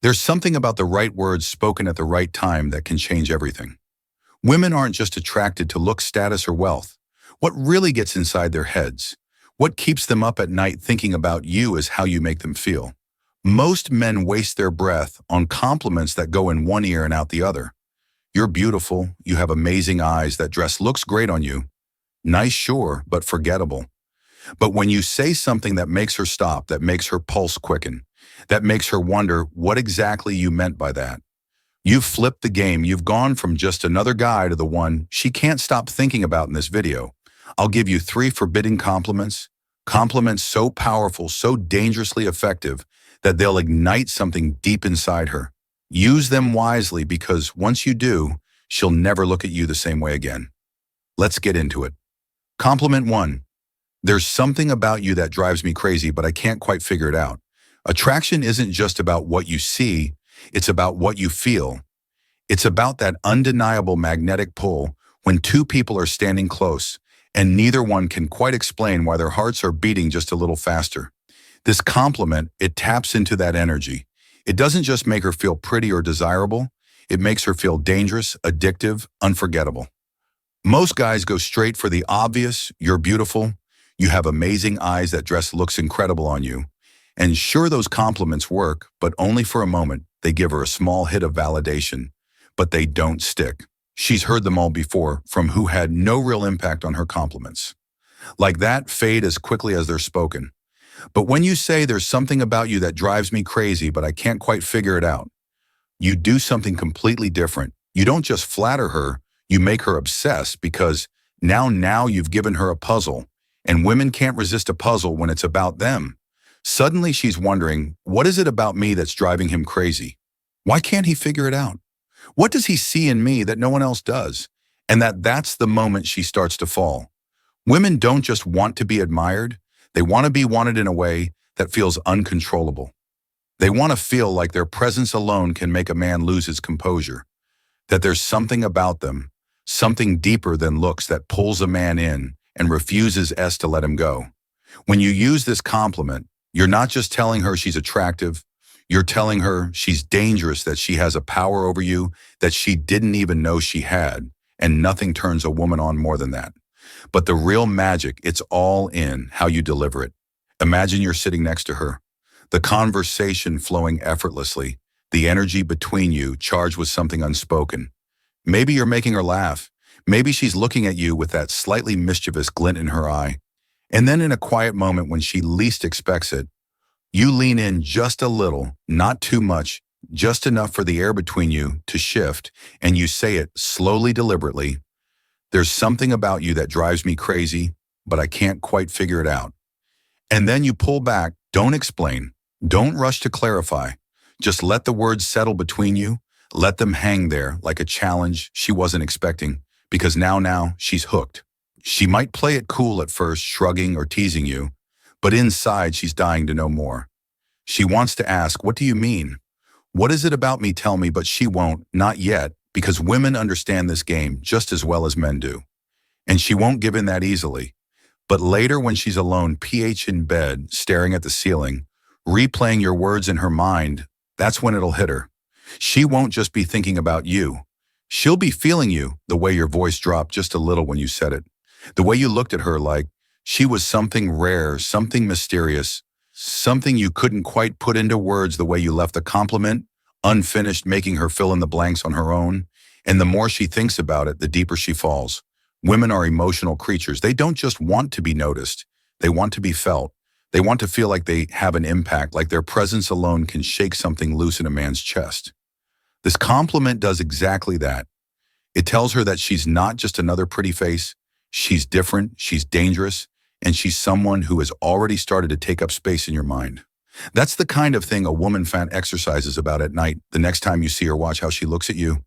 There's something about the right words spoken at the right time that can change everything. Women aren't just attracted to look, status, or wealth. What really gets inside their heads, what keeps them up at night thinking about you is how you make them feel. Most men waste their breath on compliments that go in one ear and out the other. You're beautiful, you have amazing eyes, that dress looks great on you. Nice, sure, but forgettable. But when you say something that makes her stop, that makes her pulse quicken, that makes her wonder what exactly you meant by that, you've flipped the game. You've gone from just another guy to the one she can't stop thinking about in this video. I'll give you 3 forbidden compliments. Compliments so powerful, so dangerously effective, that they'll ignite something deep inside her. Use them wisely, because once you do, she'll never look at you the same way again. Let's get into it. Compliment 1. There's something about you that drives me crazy, but I can't quite figure it out. Attraction isn't just about what you see, it's about what you feel. It's about that undeniable magnetic pull when 2 people are standing close and neither one can quite explain why their hearts are beating just a little faster. This compliment, it taps into that energy. It doesn't just make her feel pretty or desirable, it makes her feel dangerous, addictive, unforgettable. Most guys go straight for the obvious: you're beautiful, you have amazing eyes, that dress looks incredible on you. And sure, those compliments work, but only for a moment. They give her a small hit of validation, but they don't stick. She's heard them all before, from who had no real impact on her compliments. Like that, fade as quickly as they're spoken. But when you say there's something about you that drives me crazy, but I can't quite figure it out, you do something completely different. You don't just flatter her, you make her obsessed, because now you've given her a puzzle, and women can't resist a puzzle when it's about them. Suddenly she's wondering, what is it about me that's driving him crazy? Why can't he figure it out? What does he see in me that no one else does? And that's the moment she starts to fall. Women don't just want to be admired, they want to be wanted in a way that feels uncontrollable. They want to feel like their presence alone can make a man lose his composure, that there's something about them, something deeper than looks, that pulls a man in and refuses to let him go. When you use this compliment, you're not just telling her she's attractive, you're telling her she's dangerous, that she has a power over you that she didn't even know she had, and nothing turns a woman on more than that. But the real magic, it's all in how you deliver it. Imagine you're sitting next to her, the conversation flowing effortlessly, the energy between you charged with something unspoken. Maybe you're making her laugh. Maybe she's looking at you with that slightly mischievous glint in her eye. And then in a quiet moment when she least expects it, you lean in just a little, not too much, just enough for the air between you to shift, and you say it slowly, deliberately. There's something about you that drives me crazy, but I can't quite figure it out. And then you pull back. Don't explain. Don't rush to clarify. Just let the words settle between you. Let them hang there like a challenge she wasn't expecting, because now she's hooked. She might play it cool at first, shrugging or teasing you, but inside she's dying to know more. She wants to ask, what do you mean? What is it about me? Tell me, but she won't, not yet, because women understand this game just as well as men do. And she won't give in that easily. But later, when she's alone, in bed, staring at the ceiling, replaying your words in her mind, that's when it'll hit her. She won't just be thinking about you. She'll be feeling you, the way your voice dropped just a little when you said it. The way you looked at her like she was something rare, something mysterious, something you couldn't quite put into words, the way you left the compliment unfinished, making her fill in the blanks on her own. And the more she thinks about it, the deeper she falls. Women are emotional creatures. They don't just want to be noticed. They want to be felt. They want to feel like they have an impact, like their presence alone can shake something loose in a man's chest. This compliment does exactly that. It tells her that she's not just another pretty face. She's different, she's dangerous, and she's someone who has already started to take up space in your mind. That's the kind of thing a woman fan exercises about at night. The next time you see her, watch how she looks at you.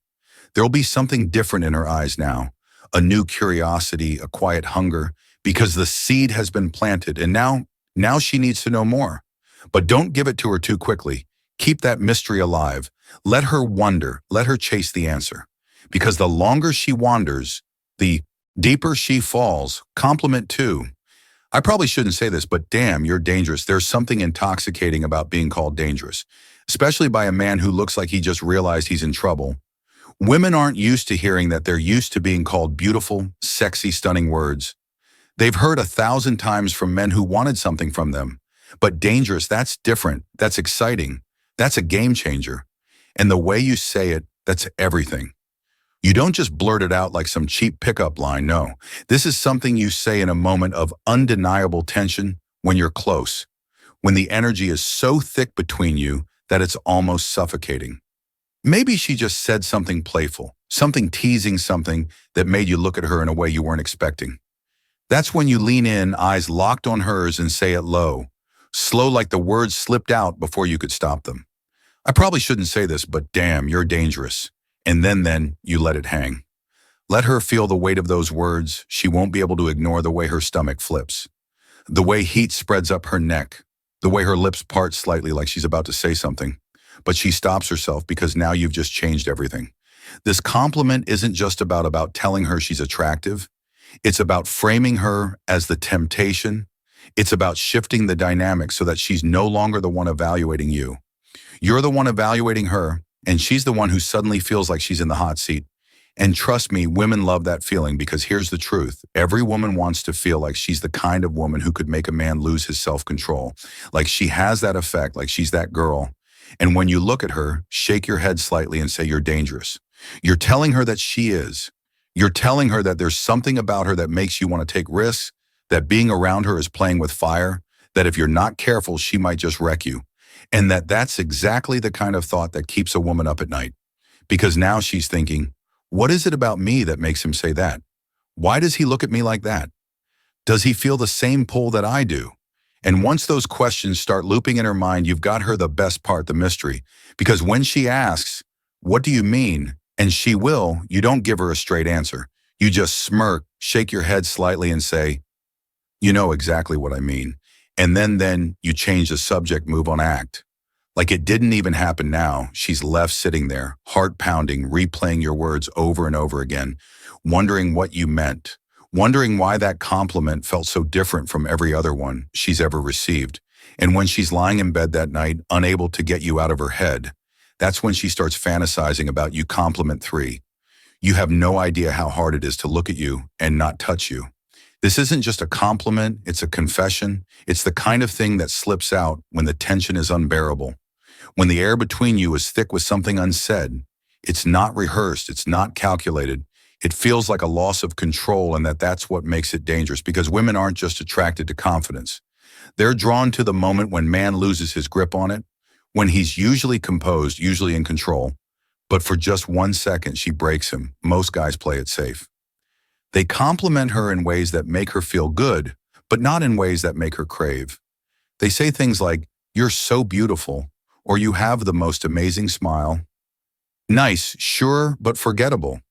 There'll be something different in her eyes now, a new curiosity, a quiet hunger, because the seed has been planted, and now she needs to know more. But don't give it to her too quickly. Keep that mystery alive. Let her wonder, let her chase the answer. Because the longer she wanders, the deeper she falls. Compliment 2. I probably shouldn't say this, but damn, you're dangerous. There's something intoxicating about being called dangerous. especially by a man who looks like he just realized he's in trouble. Women aren't used to hearing that. They're used to being called beautiful, sexy, stunning words. They've heard 1,000 times from men who wanted something from them. But dangerous, that's different. That's exciting. That's a game changer. And the way you say it, that's everything. You don't just blurt it out like some cheap pickup line, no. This is something you say in a moment of undeniable tension when you're close, when the energy is so thick between you that it's almost suffocating. Maybe she just said something playful, something teasing, something that made you look at her in a way you weren't expecting. That's when you lean in, eyes locked on hers, and say it low, slow like the words slipped out before you could stop them. I probably shouldn't say this, but damn, you're dangerous. And then you let it hang. Let her feel the weight of those words. She won't be able to ignore the way her stomach flips, the way heat spreads up her neck, the way her lips part slightly like she's about to say something. But she stops herself because now you've just changed everything. This compliment isn't just about telling her she's attractive. It's about framing her as the temptation. It's about shifting the dynamic so that she's no longer the one evaluating you. You're the one evaluating her, and she's the one who suddenly feels like she's in the hot seat. And trust me, women love that feeling, because here's the truth. Every woman wants to feel like she's the kind of woman who could make a man lose his self-control, like she has that effect, like she's that girl. And when you look at her, shake your head slightly and say you're dangerous. You're telling her that she is. You're telling her that there's something about her that makes you want to take risks, that being around her is playing with fire, that if you're not careful, she might just wreck you. And that's exactly the kind of thought that keeps a woman up at night. Because now she's thinking, what is it about me that makes him say that? Why does he look at me like that? Does he feel the same pull that I do? And once those questions start looping in her mind, you've got her the best part, the mystery. Because when she asks, what do you mean? And she will, you don't give her a straight answer. You just smirk, shake your head slightly and say, you know exactly what I mean. And then you change the subject, move on, act. Like it didn't even happen now. She's left sitting there, heart pounding, replaying your words over and over again, wondering what you meant, wondering why that compliment felt so different from every other one she's ever received. And when she's lying in bed that night, unable to get you out of her head, that's when she starts fantasizing about you. Compliment 3. You have no idea how hard it is to look at you and not touch you. This isn't just a compliment, it's a confession. It's the kind of thing that slips out when the tension is unbearable. When the air between you is thick with something unsaid. It's not rehearsed, it's not calculated. It feels like a loss of control, and that's what makes it dangerous, because women aren't just attracted to confidence. They're drawn to the moment when man loses his grip on it, when he's usually composed, usually in control. But for just 1 second, she breaks him. Most guys play it safe. They compliment her in ways that make her feel good, but not in ways that make her crave. They say things like, you're so beautiful, or you have the most amazing smile. Nice, sure, but forgettable.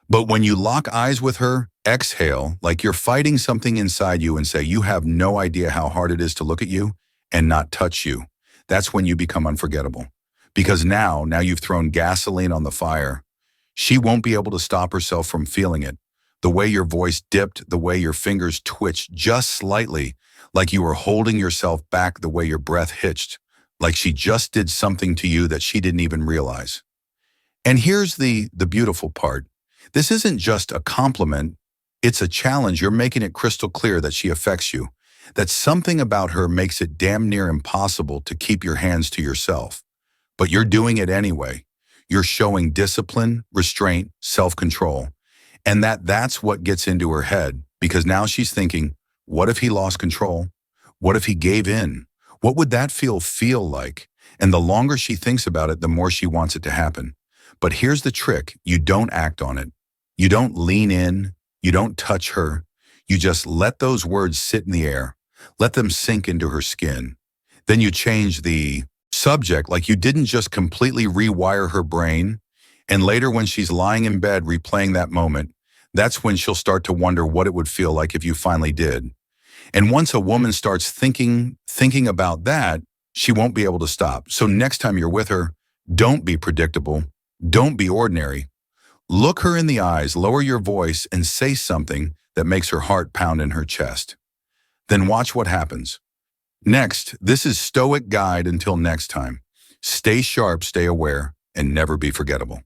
But when you lock eyes with her, exhale, like you're fighting something inside you, and say, you have no idea how hard it is to look at you and not touch you. That's when you become unforgettable. Because now you've thrown gasoline on the fire. She won't be able to stop herself from feeling it. The way your voice dipped, the way your fingers twitched just slightly, like you were holding yourself back, the way your breath hitched, like she just did something to you that she didn't even realize. And here's the beautiful part. This isn't just a compliment, it's a challenge. You're making it crystal clear that she affects you, that something about her makes it damn near impossible to keep your hands to yourself. But you're doing it anyway. You're showing discipline, restraint, self-control. And that's what gets into her head, because now she's thinking, what if he lost control? What if he gave in? What would that feel like? And the longer she thinks about it, the more she wants it to happen. But here's the trick. You don't act on it. You don't lean in. You don't touch her. You just let those words sit in the air. Let them sink into her skin. Then you change the subject, like you didn't just completely rewire her brain. And later, when she's lying in bed replaying that moment, that's when she'll start to wonder what it would feel like if you finally did. And once a woman starts thinking about that, she won't be able to stop. So next time you're with her, don't be predictable. Don't be ordinary. Look her in the eyes, lower your voice, and say something that makes her heart pound in her chest. Then watch what happens. Next, this is Stoic Guide. Until next time. Stay sharp, stay aware, and never be forgettable.